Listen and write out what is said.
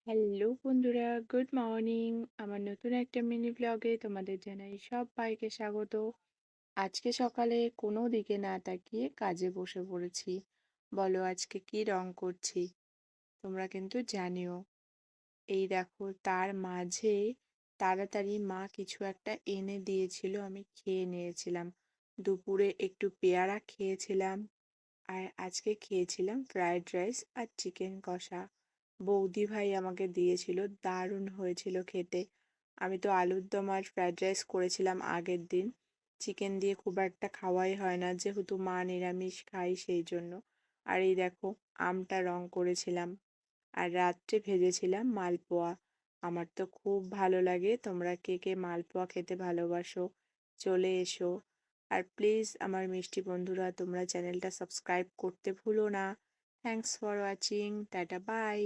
Hello বন্ধুরা, good morning. আমার নতুন একটা মিনি ব্লগে তোমাদের জানাই সবাইকে স্বাগত। আজকে সকালে কোনো দিকে না তাকিয়ে কাজে বসে পড়েছি। বলো আজকে কি রং করছি? তোমরা কিন্তু জানিও। এই দেখো, তার মাঝে তাড়াতাড়ি মা কিছু একটা এনে দিয়েছিল, আমি খেয়ে নিয়েছিলাম। দুপুরে একটু পেয়ারা খেয়েছিলাম, আর আজকে খেয়েছিলাম ফ্রাইড রাইস আর চিকেন কষা। বৌদি ভাই আমাকে দিয়েছিল, দারুণ হয়েছিল খেতে। আমি তো আলুর দম আর ফ্রাইড রাইস করেছিলাম আগের দিন। চিকেন দিয়ে খুব একটা খাওয়াই হয় না, যেহেতু মা নিরামিষ খাই সেই জন্য। আর এই দেখো, আমটা রং করেছিলাম। আর রাত্রে ভেজেছিলাম মালপোয়া। আমার তো খুব ভালো লাগে। তোমরা কে কে মালপোয়া খেতে ভালোবাসো চলে এসো। আর প্লিজ আমার মিষ্টি বন্ধুরা, তোমরা চ্যানেলটা সাবস্ক্রাইব করতে ভুলো না। Thanks for watching. Tata bye.